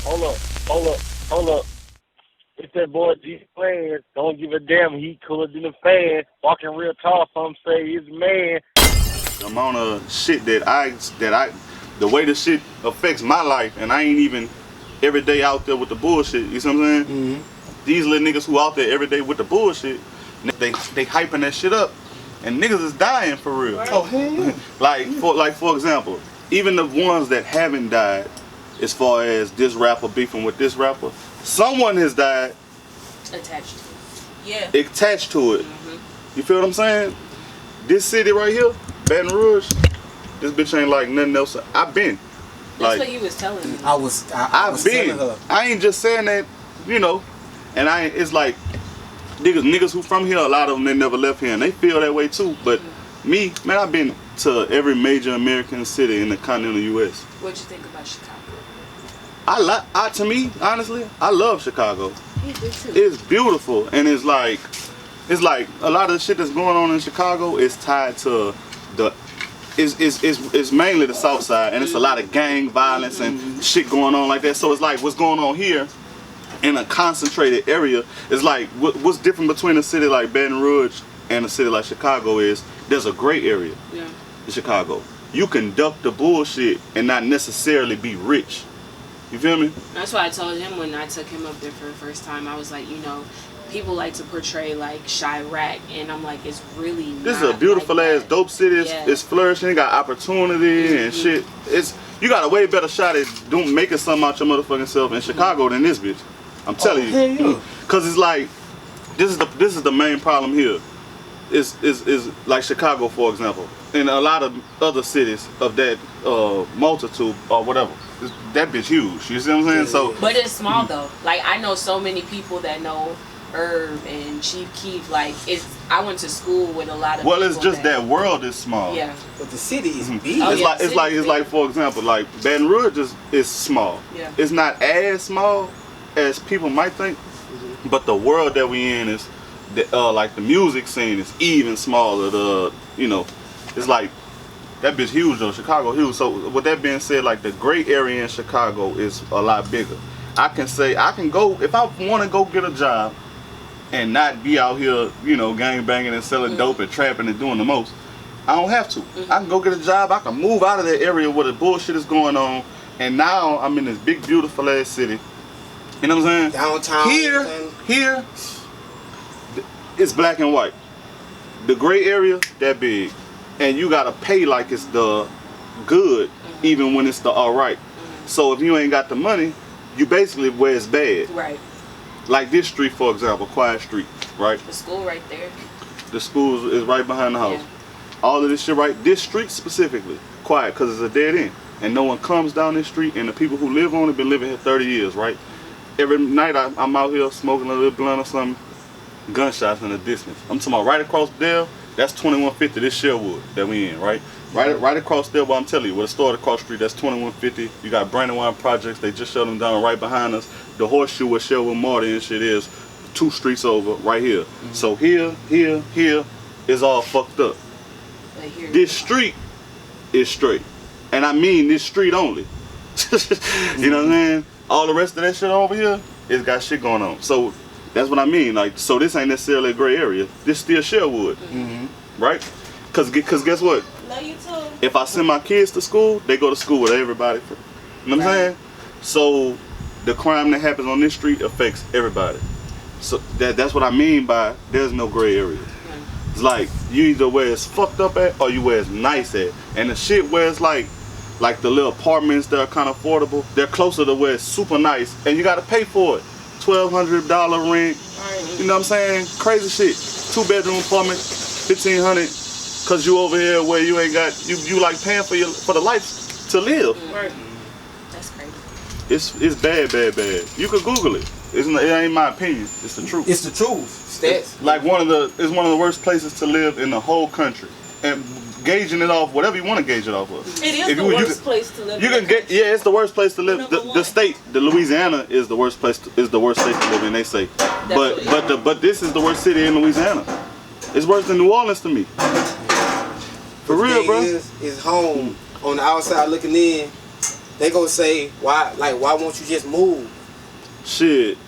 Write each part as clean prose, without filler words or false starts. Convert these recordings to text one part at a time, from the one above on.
Hold up, hold up, hold up. It's that boy Changeofplanz. Don't give a damn. He cooler than a fan. Walking real tall. Some say he's a man. The amount of shit the way the shit affects my life, and I ain't even every day out there with the bullshit. You see what I'm saying? These little niggas who out there every day with the bullshit, they hyping that shit up, and niggas is dying for real. Right. Oh hell. for example, even the ones that haven't died, as far as this rapper beefing with this rapper, someone has died Attached to it. Yeah. attached to it. You feel what I'm saying? This city right here, Baton Rouge, this bitch ain't like nothing else I've been. That's what he was telling me. I was I've been. telling her. I ain't just saying that, you know. And it's like niggas who from here, a lot of them they never left here, and they feel that way too. But me, man, I've been to every major American city in the continental U.S. What'd you think about Chicago? To me, honestly, I love Chicago. Me too. It's beautiful, and it's like a lot of the shit that's going on in Chicago is tied to it's mainly the South Side, and it's a lot of gang violence and shit going on like that. So it's like what's going on here in a concentrated area is like what's different between a city like Baton Rouge and a city like Chicago is there's a gray area in Chicago. You can duck the bullshit and not necessarily be rich. You feel me? That's why I told him when I took him up there for the first time. I was like, you know, people like to portray like Chirac, and I'm like, it's really not. This is a beautiful like ass dope city. It's flourishing. Got opportunity and shit. You got a way better shot at making something out your motherfucking self in Chicago than this bitch. I'm telling you, cause it's like this is the main problem here. Is like Chicago, for example, and a lot of other cities of that multitude or whatever. That bitch huge. You see what I'm saying? So, but it's small though. Like I know so many people that know Herb and Chief Keef. Like I went to school with a lot of. Well, it's just that world is small. Yeah. But the city is big. Oh, it's like for example, like Baton Rouge is small. Yeah. It's not as small as people might think, but the world that we in is like the music scene is even smaller. It's like that bitch huge though. Chicago huge. So with that being said, like the gray area in Chicago is a lot bigger. I can go if I want to go get a job and not be out here, gang banging and selling dope and trapping and doing the most. I don't have to. I can go get a job. I can move out of that area where the bullshit is going on, and now I'm in this big beautiful ass city. You know what I'm saying? Downtown. Here, it's black and white. The gray area, that big. And you gotta pay like it's the good, even when it's the alright. So if you ain't got the money, you basically where it's bad. Right. Like this street, for example, Quiet Street, right? The school right there. The school is right behind the house. Yeah. All of this shit right, this street specifically, quiet, because it's a dead end. And no one comes down this street, and the people who live on it been living here 30 years, right? Every night I'm out here smoking a little blunt or something, gunshots in the distance. I'm talking about right across there, that's 2150, this Sherwood that we in, right? Right across there, but I'm telling you, where the store across the street, that's 2150. You got Brandywine Projects, they just shut them down right behind us. The Horseshoe where Sherwood Marty and shit is, 2 streets over, right here. So here is all fucked up. This street is straight. And I mean this street only. You know what I'm saying? All the rest of that shit over here, it's got shit going on. So that's what I mean. Like, so this ain't necessarily a gray area. This still Sherwood, right? Cause guess what? Love you too. If I send my kids to school, they go to school with everybody. You know what I'm saying? So the crime that happens on this street affects everybody. So that's what I mean by there's no gray area. It's like you either where it's fucked up at or you where it's nice at. And the shit where it's like the little apartments that are kind of affordable, they're closer to where it's super nice and you gotta pay for it. $1,200 rent. You know what I'm saying? Crazy shit. 2-bedroom apartment, $1,500. Cause you over here where you ain't got you like paying for the life to live. Right. That's crazy. It's bad. You can Google it. It ain't my opinion. It's the truth. It's the truth. Stats. It's like one of the worst places to live in the whole country. And gauging it off whatever you want to gauge it off of. It is the worst place to live. You can get it's the worst place to live. The state, the Louisiana is the worst place is the worst state to live in. They say, but this is the worst city in Louisiana. It's worse than New Orleans to me. For real, bro. Is home on the outside looking in. they gonna say, why won't you just move? Shit,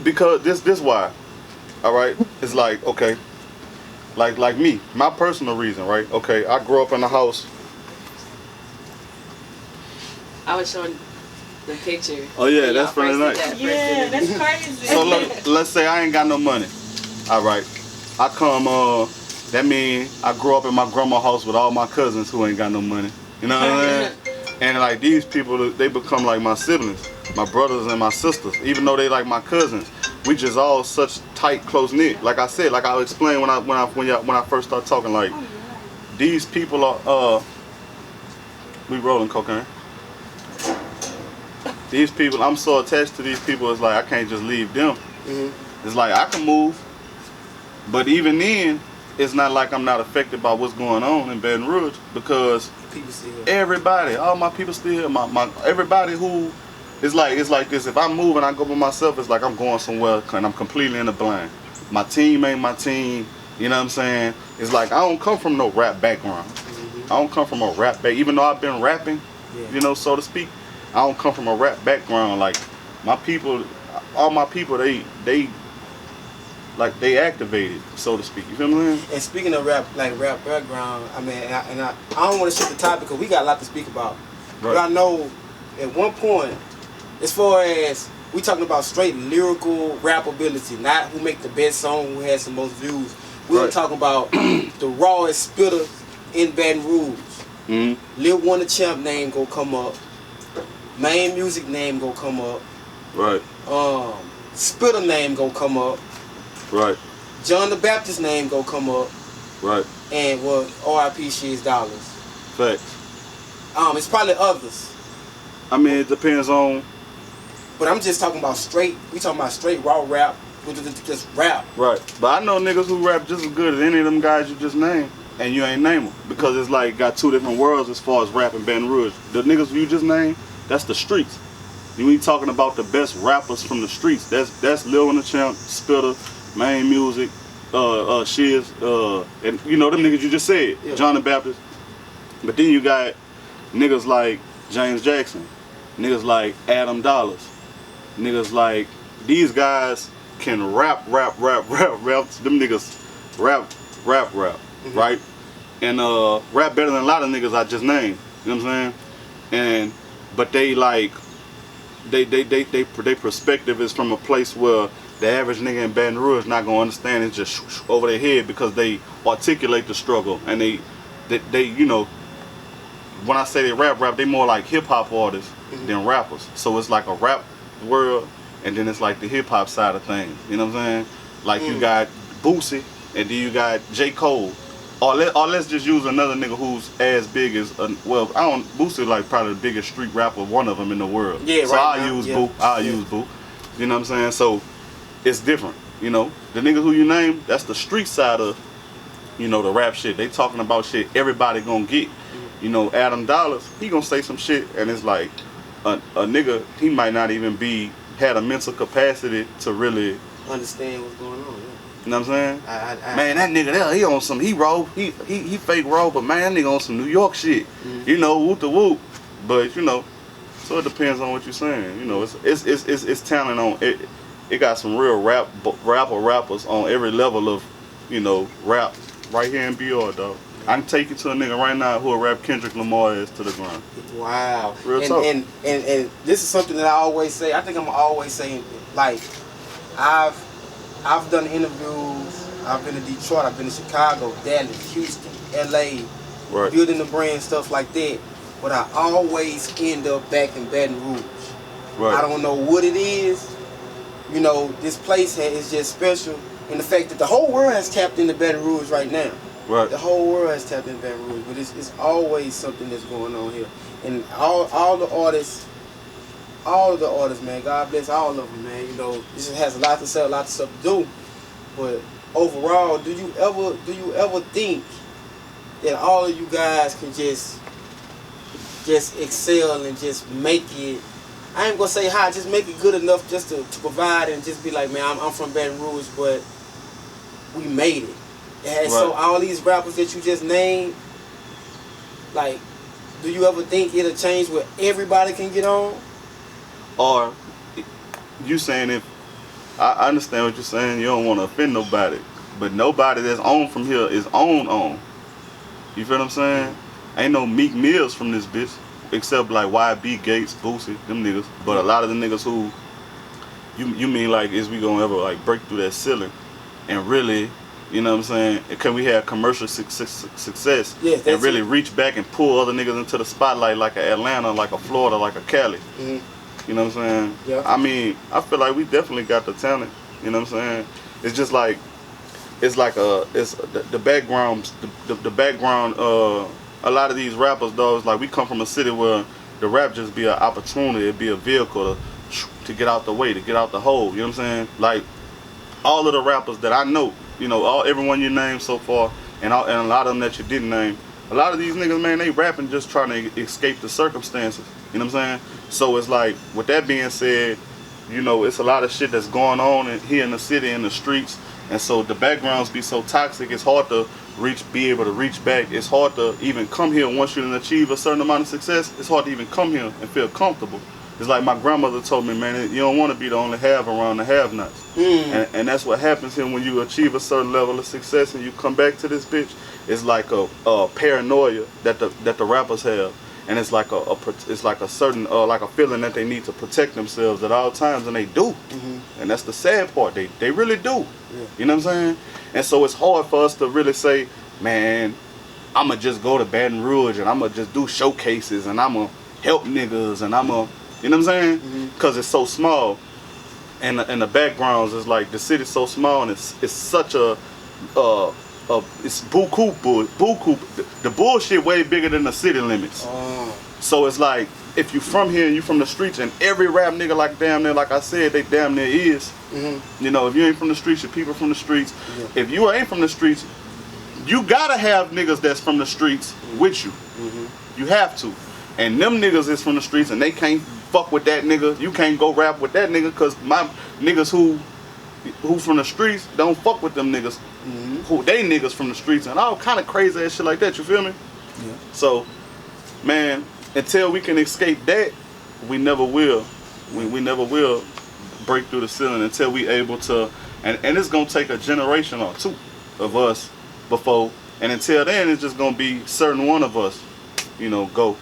because this why. All right, it's like, okay, like me, my personal reason, right? Okay, I grew up in a house. I was showing the picture. Oh yeah, that's Friday night. Yeah, that's crazy. So look, let's say I ain't got no money. All right, I come. That mean I grew up in my grandma's house with all my cousins who ain't got no money. You know what I mean? And like these people, they become like my siblings, my brothers and my sisters. Even though they like my cousins, we just all such tight, close knit. Like I said, like I explained when I first started talking, like these people are we rolling cocaine. These people, I'm so attached to these people. It's like I can't just leave them. Mm-hmm. It's like I can move, but even then, it's not like I'm not affected by what's going on in Baton Rouge because People still here. everybody, all my people still here. My everybody who, it's like this. If I move and I go by myself, it's like I'm going somewhere and I'm completely in the blind. My team ain't my team. You know what I'm saying? It's like I don't come from no rap background. Mm-hmm. I don't come from a rap back. Even though I've been rapping, you know, so to speak, I don't come from a rap background. Like my people, all my people, they activated, so to speak. You feel what I'm saying? And speaking of rap background, I mean, I don't want to shift the topic because we got a lot to speak about. Right. But I know at one point, as far as we talking about straight lyrical rap ability, not who make the best song, who has the most views. We were talking about the rawest spitter in Baton Rouge. Mm-hmm. Lil One the Champ name go come up. Main Music name go come up. Right. Spitter name go come up. Right. John the Baptist name go come up. Right. And R.I.P. She's Dollars. Facts. It's probably others. I mean, it depends on. But I'm just talking about straight. We talking about straight raw rap. Just rap. Right. But I know niggas who rap just as good as any of them guys you just named, and you ain't name them because it's like got two different worlds as far as rap and Baton Rouge. The niggas you just named, that's the streets. You ain't talking about the best rappers from the streets. That's Lil and the Champ, Spitter, Main Music, Shiz, and you know them niggas you just said, John the Baptist. But then you got niggas like James Jackson, niggas like Adam Dollars, niggas like these guys can rap. Them niggas rap, mm-hmm. right? And rap better than a lot of niggas I just named. You know what I'm saying? But they like their perspective is from a place where the average nigga in Baton Rouge not gonna understand it, just over their head because they articulate the struggle and they you know, when I say they rap, they more like hip hop artists than rappers. So it's like a rap world and then it's like the hip hop side of things. You know what I'm saying? Like you got Boosie and then you got J. Cole. Or let's just use another nigga who's as big as Boosie like probably the biggest street rapper, one of them in the world. Yeah, so right I'll use Boo. You know what I'm saying? So it's different, you know. The niggas who you name, that's the street side of, you know, the rap shit. They talking about shit everybody gonna get. You know, Adam Dollars, he gonna say some shit and it's like a nigga, he might not even had a mental capacity to really understand what's going on. You know what I'm saying? Man, that nigga there, he on some, he fake roll, but man, that nigga on some New York shit. Mm-hmm. You know, whoop the whoop. But you know, so it depends on what you're saying. You know, it's talent on it. It got some real rappers on every level of, you know, rap right here in BR, dog. I can take you to a nigga right now who'll rap Kendrick Lamar is to the ground. Wow. Real talk. And this is something that I always say. I think I'm always saying, like, I've done interviews. I've been to Detroit. I've been to Chicago, Dallas, Houston, LA, right. Building the brand, stuff like that. But I always end up back in Baton Rouge. Right. I don't know what it is. You know, this place is just special. And the fact that the whole world has tapped into Baton Rouge right now. Right. The whole world has tapped into Baton Rouge. But it's always something that's going on here. And all the artists, man, God bless all of them, man. You know, this has a lot to say, a lot of stuff to do. But overall, do you ever think that all of you guys can just excel and just make it? I ain't gonna say high, just make it good enough just to provide and just be like, man, I'm from Baton Rouge, but we made it. And right. So all these rappers that you just named, like, do you ever think it'll change where everybody can get on? Or you saying if I understand what you're saying, you don't want to offend nobody, but nobody that's on from here is on. You feel what I'm saying? Ain't no Meek Mills from this bitch, except like YB, Gates, Boosie, them niggas. But a lot of the niggas who you mean like is we gonna ever like break through that ceiling and really, you know what I'm saying? Can we have commercial success and really reach back and pull other niggas into the spotlight like a Atlanta, like a Florida, like a Cali? You know what I'm saying? Yeah. I mean, I feel like we definitely got the talent. You know what I'm saying? It's just like, it's the background. The background. A lot of these rappers, though, it's like we come from a city where the rap just be an opportunity. It'd be a vehicle to get out the way, to get out the hole. You know what I'm saying? Like all of the rappers that I know, you know, everyone you named so far, and a lot of them that you didn't name. A lot of these niggas, man, they rapping just trying to escape the circumstances. You know what I'm saying? So it's like, with that being said, you know, it's a lot of shit that's going on here in the city, in the streets, and so the backgrounds be so toxic. It's hard to be able to reach back. It's hard to even come here once you achieve a certain amount of success. It's hard to even come here and feel comfortable. It's like my grandmother told me, man, you don't want to be the only have around the have-nots. And that's what happens here when you achieve a certain level of success and you come back to this bitch. It's like a paranoia that the rappers have. And it's like a certain like a feeling that they need to protect themselves at all times, and they do. And that's the sad part. They really do. You know what I'm saying? And so it's hard for us to really say, man, I'ma just go to Baton Rouge and I'ma just do showcases and I'ma help niggas and I'ma, you know what I'm saying? Because it's so small, and the backgrounds is like the city's so small, and it's such a it's buku. The bullshit way bigger than the city limits. So it's like, if you from here and you from the streets, and every rap nigga like damn near, like I said, they damn near is. You know, if you ain't from the streets, your people from the streets. If you ain't from the streets, you gotta have niggas that's from the streets with you. You have to. And them niggas is from the streets, and they can't fuck with that nigga. You can't go rap with that nigga, cause my niggas who from the streets don't fuck with them niggas. Who they niggas from the streets and all kind of crazy ass shit like that. You feel me? Yeah. So, man, until we can escape that, we never will. We never will break through the ceiling until we able to. And it's gonna take a generation or two of us before. And until then, it's just gonna be certain one of us, you know, go.